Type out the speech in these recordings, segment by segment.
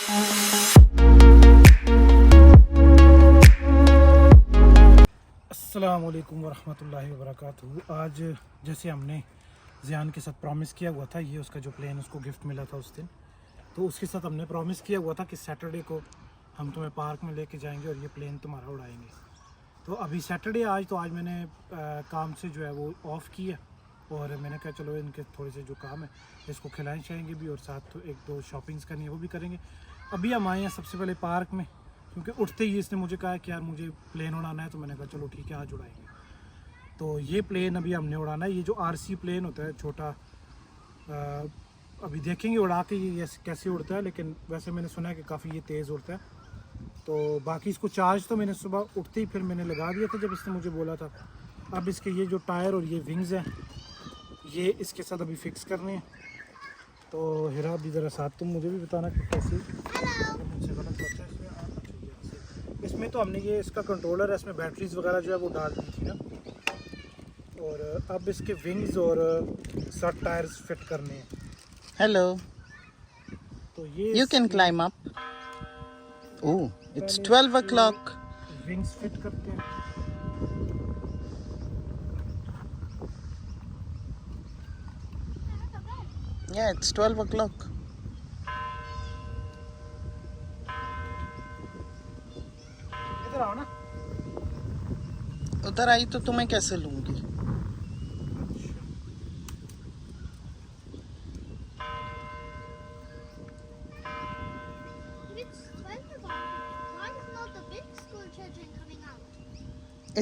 अस्सलामुअलैकुम वरहमतुल्लाहि वबरकातुहू। आज जैसे हमने ज़ियान के साथ प्रॉमिस किया हुआ था, ये उसका जो प्लेन उसको गिफ्ट मिला था उस दिन, तो उसके साथ हमने प्रॉमिस किया हुआ था कि सैटरडे को हम तुम्हें पार्क में लेके जाएंगे और ये प्लेन तुम्हारा उड़ाएंगे। तो अभी सैटरडे आज, तो आज मैंने काम से जो है वो ऑफ़ किया और मैंने कहा चलो इनके थोड़े से जो काम है इसको खिलाएँ चाहेंगे भी और साथ तो एक दो शॉपिंग्स करनी है वो भी करेंगे। अभी हम आए हैं सबसे पहले पार्क में, क्योंकि उठते ही इसने मुझे कहा कि यार मुझे प्लेन उड़ाना है, तो मैंने कहा चलो ठीक है आज उड़ाएंगे। तो ये प्लेन अभी हमने उड़ाना है। ये जो आरसी प्लेन होता है छोटा, अभी देखेंगे उड़ा के ये कैसे उड़ता है, लेकिन वैसे मैंने सुना है कि काफ़ी ये तेज़ उड़ता है। तो बाकी इसको चार्ज तो मैंने सुबह उठते ही फिर मैंने लगा दिया था जब इसने मुझे बोला था। अब इसके ये जो टायर और ये विंग्स हैं ये इसके साथ अभी फिक्स करने हैं। तो हिरा अभी ज़रा साथ तुम मुझे भी बताना कि कैसे मुझसे गलत होता है इसमें। तो हमने ये इसका कंट्रोलर है, इसमें बैटरीज वगैरह जो है वो डाल दी थी ना, और अब इसके विंग्स और साथ टायर्स फिट करने हैं। Hello. तो ये You can climb up. Oh, it's 12 o'clock. Wings fit करते हैं। Yeah, it's 12 o'clock. इधर आओ ना। उधर आई तो तुम्हें कैसे लूंगी? It's 12 o'clock. Why is not the big school children coming out?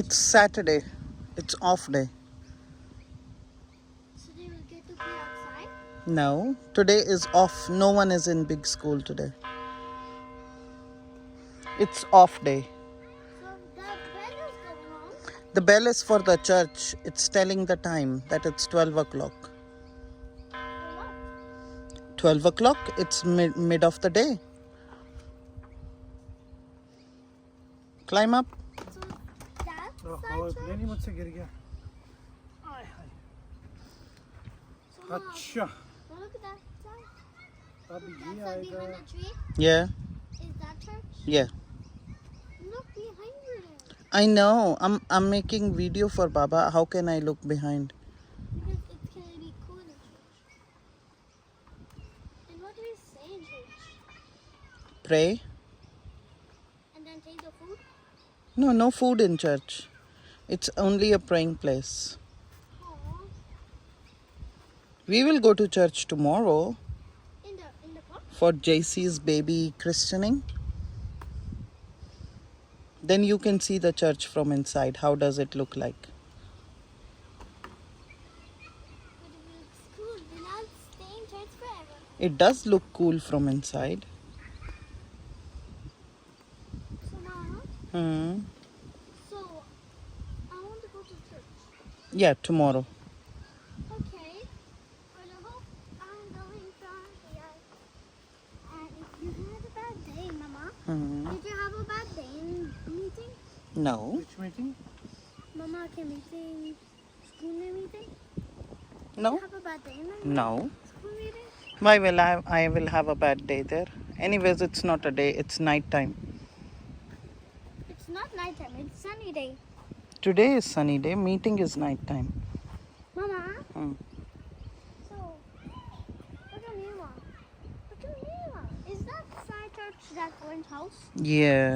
It's Saturday. It's off day. So they will get to play outside? No, today is off. No one is in big school today. It's off day. So the bell is going on. The bell is for the church. It's telling the time that it's 12 o'clock. For what? 12 o'clock? It's mid of the day. Climb up. So that's और side plane ही मुझसे गिर गया। हाय हाय। So Mom, अच्छा look at that side. अब That ये side आएगा। behind the tree. Yeah, Is that church? yeah. Look behind it. I know. I'm making video for Baba. How can I look behind? Because it's gonna be cool in church. And what do we say in church? Pray? And then take the food? No, no food in church. It's only a praying place. Aww. We will go to church tomorrow In the park? for JC's baby christening. Then you can see the church from inside. How does it look like? But it looks cool. We'll not stay in church forever. It does look cool from inside. So Mama, Hmm. so I want to go to church. Yeah, tomorrow. Okay. But I hope I'm going from here. And if you had a bad day, Mama, Hmm. did you have a bad day in meeting? No. Which meeting? Mama, can meeting, school meeting? No. Have a bad day in the No. school meeting? Why will I will have a bad day there? Anyways, it's not a day. It's night time. It's not nighttime. It's sunny day. Today is sunny day. Meeting is night time. Mama, Hmm. so look at Mima. Look at Mima. Is that side church that orange house? Yeah.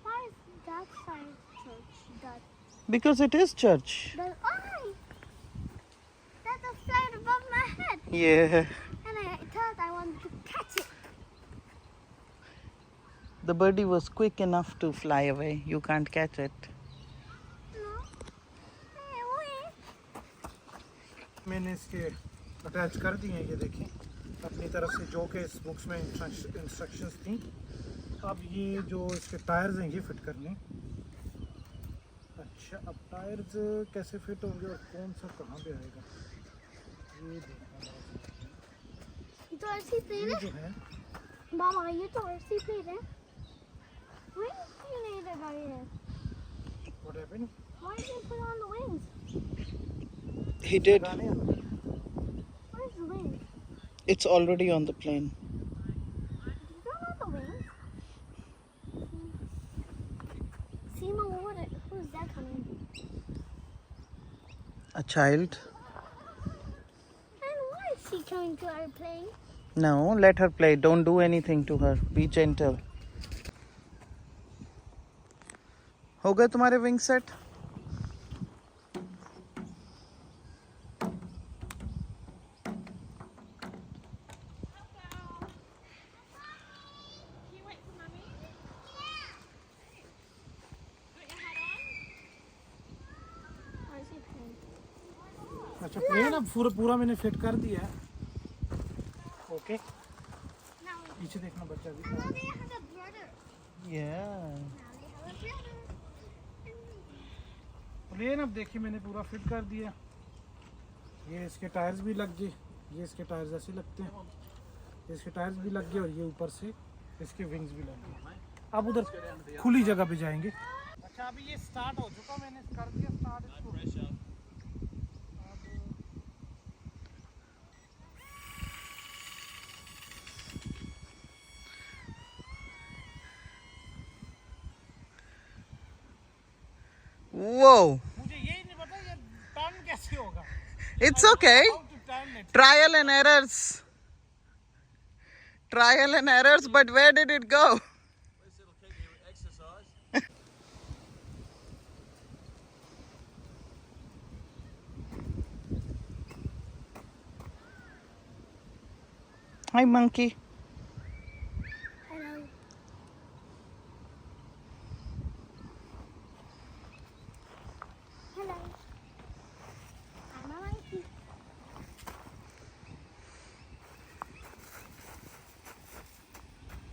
Why is that side church that? Because it is church. That eye. That's a flight above my head, Yeah. and I thought I wanted to catch it. The birdie was quick enough to fly away. You can't catch it. No. Hey, wait. मैंने इसके attach कर दिए हैं, ये देखें अपनी तरफ से जो कि इस बुक्स में इंस्ट्रक्शंस थी। अब ये जो इसके टायर्स हैं ये फिट करने। अच्छा अब टायर्स कैसे फिट होंगे और कौन सा कहाँ पे आएगा ये देखना। तो ऐसी प्लेन ये है जो है मामा, ये तो ऐसी प्लेन है। Wings you need it by here. what happened? Why did you put on the wings? He did. लगाने हैं। Where's the wings? It's already on the plane. You don't know the wings. See, Mama, who's that coming? A child? And why is she coming to our plane? No, let her play. Don't do anything to her. Be gentle. हो गए तुम्हारे wing set? Or is he playing? अच्छा plane अब पूरा मैंने fit कर दिया है। ओके Now, पीछे देखना बच्चा भी। now they have a brother. Yeah. Now they have a brother. Plane अब देखिए मैंने पूरा फिट कर दिया। ये इसके टायर्स भी लग गए, ये इसके टायर्स ऐसे लगते हैं, इसके टायर्स भी लग गए और ये ऊपर से इसके विंग्स भी लग गए। अब उधर खुली जगह पे जाएंगे। अच्छा अभी ये स्टार्ट हो चुका, मैंने कर दिया स्टार्ट इसको। Whoa. मुझे यही नहीं पता ये टर्न कैसे होगा। It's okay. How to turn it? Trial and errors. Trial and errors, but where did it go? Hi, monkey. Hello. Hello. I'm a monkey.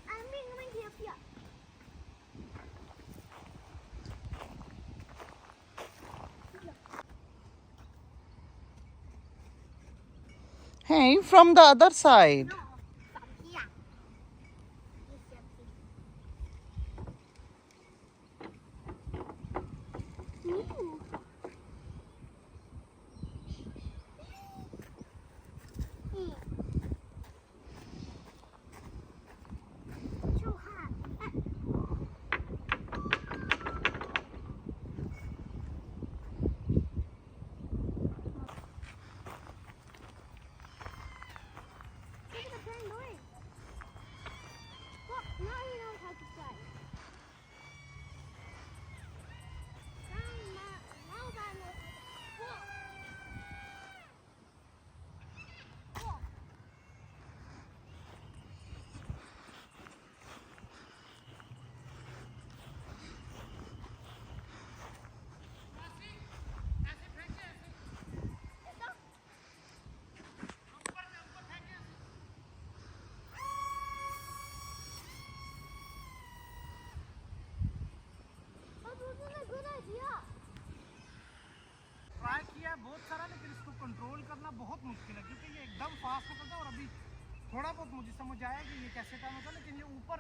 I'm being a monkey up here. Hey, from the other side. No, from here. Yes, yes, yes. Ooh. Mm. So hot. Look at the plane going. Look, now he knows how to fly. Now that knows how to fly. Whoa. That wasn't a good idea. Try किया बहुत सारा, लेकिन इसको control करना बहुत मुश्किल है क्योंकि ये एकदम फास्ट होता था। और अभी थोड़ा बहुत मुझे समझ आया कि ये कैसे काम होता है, लेकिन ये ऊपर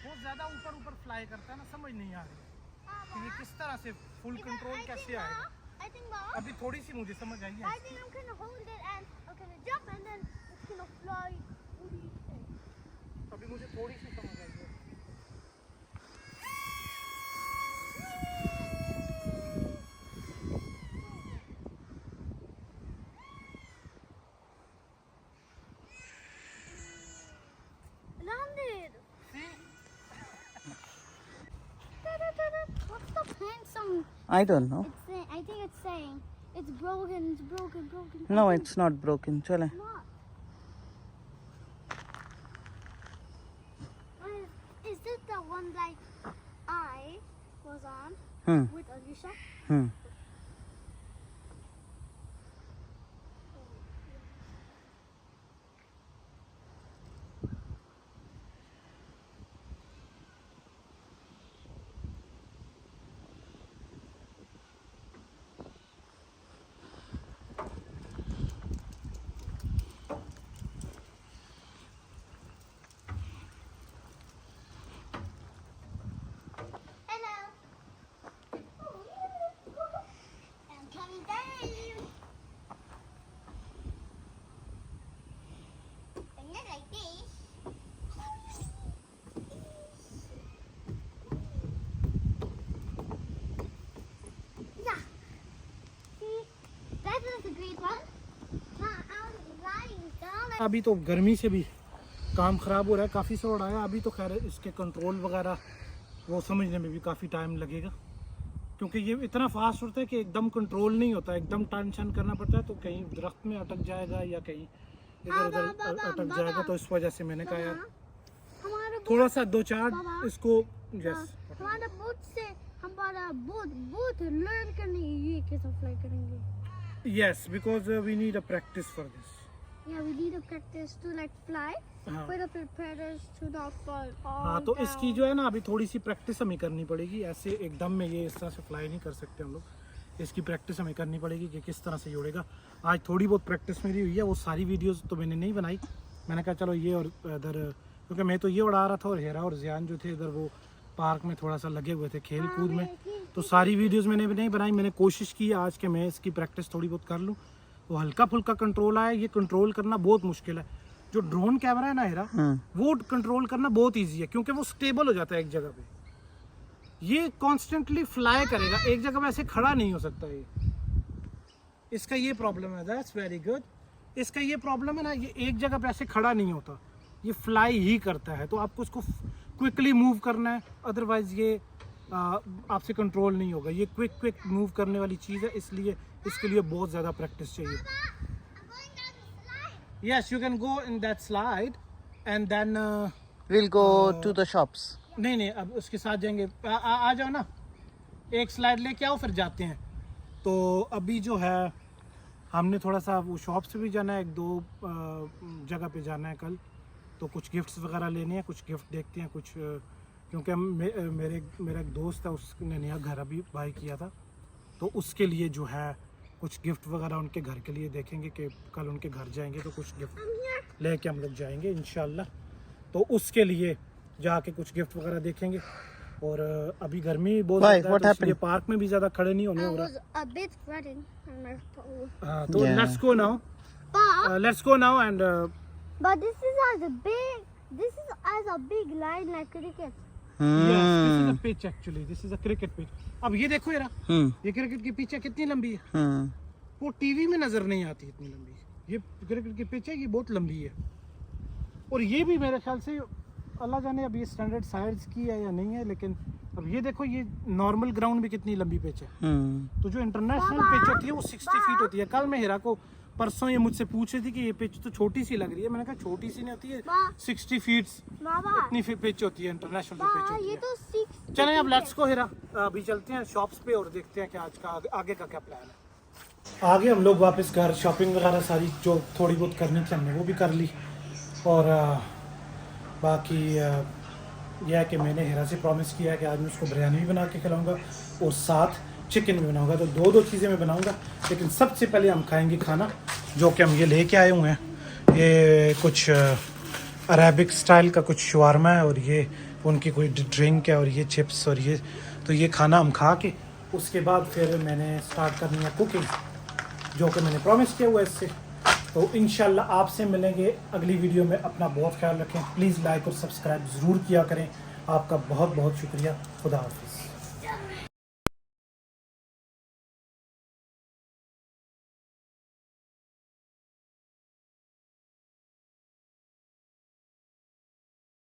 बहुत ज़्यादा ऊपर फ्लाई करता है ना, समझ नहीं आ रही कि ये किस तरह से फुल कंट्रोल कैसे आएगा। I think Bob, अभी थोड़ी सी मुझे समझ आई है। I think I'm gonna hold it and I'm gonna jump and then it's gonna fly. अभी मुझे थोड़ी सी समझ आई है। Landed. See? What's the plane song? I don't know. It's saying, I think it's saying it's broken, it's broken, broken. No, I think it's not broken. Chale. it's not. Is this the one like I was on with Alicia? Hmm. Hello. अभी तो गर्मी से भी काम ख़राब हो रहा है, काफ़ी सा उड़ाया। अभी तो खैर इसके कंट्रोल वगैरह वो समझने में भी काफ़ी टाइम लगेगा, क्योंकि ये इतना फास्ट उड़ता है कि एकदम कंट्रोल नहीं होता, एकदम टेंशन करना पड़ता है। तो कहीं दरख्त में अटक जाएगा या कहीं इधर उधर अटक जाएगा, तो इस वजह से मैंने कहा यार हमारे थोड़ा सा 2-4 इसको यस हमारे बोट से हमारा बोट लर्न करने ये कैसे फ्लाई करेंगे। Yes, because we need a practice for this. Yeah, we need a practice to like fly हाँ। with the preparators to not fall all हाँ, तो down. इसकी जो है ना अभी थोड़ी सी प्रैक्टिस हमें करनी पड़ेगी। ऐसे एकदम में ये इस तरह से फ्लाई नहीं कर सकते हम लोग। इसकी प्रैक्टिस हमें करनी पड़ेगी कि किस तरह से ये उड़ेगा। आज थोड़ी बहुत प्रैक्टिस मेरी हुई है, वो सारी वीडियोस तो मैंने नहीं बनाई। मैंने कहा चलो ये और इधर, क्योंकि मैं तो ये उड़ा रहा था और हेरा और ज़ियान जो थे इधर वो पार्क में थोड़ा सा लगे हुए थे खेल कूद में, तो सारी वीडियोज़ मैंने भी नहीं बनाई। मैंने कोशिश की आज के मैं इसकी प्रैक्टिस थोड़ी बहुत कर लूँ। वो हल्का फुल्का कंट्रोल आया, ये कंट्रोल करना बहुत मुश्किल है। जो ड्रोन कैमरा है ना हेरा, वो कंट्रोल करना बहुत इजी है, क्योंकि वो स्टेबल हो जाता है एक जगह पे। ये कॉन्स्टेंटली फ्लाई करेगा, एक जगह पे ऐसे खड़ा नहीं हो सकता। ये इसका ये प्रॉब्लम है। That's very good. इसका ये प्रॉब्लम है ना, ये एक जगह पे ऐसे खड़ा नहीं होता, ये फ्लाई ही करता है। तो आपको इसको क्विकली मूव करना है, अदरवाइज ये आपसे कंट्रोल नहीं होगा। ये क्विक मूव करने वाली चीज़ है, इसलिए इसके लिए बहुत ज़्यादा प्रैक्टिस चाहिए। Yes, you can go in that slide and then We'll go to the shops. नहीं, अब उसके साथ जाएंगे। आ जाओ ना, एक स्लाइड लेके आओ फिर जाते हैं। तो अभी जो है हमने थोड़ा सा वो शॉप से भी जाना है, 1-2 जगह पे जाना है कल। तो कुछ गिफ्ट्स वगैरह लेने हैं, कुछ गिफ्ट देखते हैं कुछ, क्योंकि मेरा एक दोस्त है, उसने नया घर अभी बाई किया था, तो उसके लिए जो है कुछ गिफ्ट वगैरह उनके घर के लिए देखेंगे कि कल उनके घर जाएंगे तो कुछ गिफ्ट लेके हम लोग जाएंगे इंशाल्लाह। तो उसके लिए जाके कुछ गिफ्ट वगैरह देखेंगे। और अभी गर्मी बहुत ज़्यादा है, तो इसलिए पार्क में भी ज़्यादा खड़े नहीं होने हो I रहा। was a bit sweating on my toe. हाँ, तो Yeah. Let's go now, let's go now and But this is as a big line like cricket. Yes, this is a pitch actually. This is a cricket pitch. अब ये देखो यार, Hmm. ये cricket की pitch है, कितनी लंबी है। Hmm. वो टीवी में नजर नहीं आती इतनी लंबी। ये क्रिकेट की पिच है, ये बहुत लंबी है। और ये भी मेरे ख्याल से अल्लाह जाने अब ये स्टैंडर्ड साइज की है या नहीं है, लेकिन अब ये देखो ये नॉर्मल ग्राउंड में कितनी लंबी पिच है। Hmm. तो जो इंटरनेशनल पिच होती है वो 60 फीट होती है। कल मैं हेरा को परसों ये मुझसे पूछ रही थी कि ये पिच तो छोटी सी लग रही है। मैंने कहा छोटी सी नहीं होती है, 60 फीट Mama, इतनी पिच होती है, इंटरनेशनल पिच Mama, होती ये है। तो 6. चलें अब लेट्स को हेरा, अभी चलते हैं शॉप्स पे और देखते हैं कि आज का आगे का क्या प्लान है। आगे हम लोग वापस घर, शॉपिंग वगैरह सारी जो थोड़ी बहुत करनी थी हमने वो भी कर ली। और बाकी यह है कि मैंने हेरा से प्रॉमिस किया है कि आज मैं उसको बिरयानी भी बना के खिलाऊंगा और साथ चिकन भी बनाऊंगा। तो दो चीज़ें मैं बनाऊंगा, लेकिन सबसे पहले हम खाएंगे खाना जो कि हम ये लेके आए हुए हैं। ये कुछ अरेबिक स्टाइल का कुछ शवारमा है और ये उनकी कोई ड्रिंक है और ये चिप्स और ये, तो ये खाना हम खा के उसके बाद फिर मैंने स्टार्ट करनी है कुकिंग, जो कि मैंने प्रॉमिस किया हुआ है इससे। तो इंशाल्लाह आपसे मिलेंगे अगली वीडियो में। अपना बहुत ख्याल रखें, प्लीज़ लाइक और सब्सक्राइब ज़रूर किया करें। आपका बहुत बहुत शुक्रिया। खुदा हाफिज़।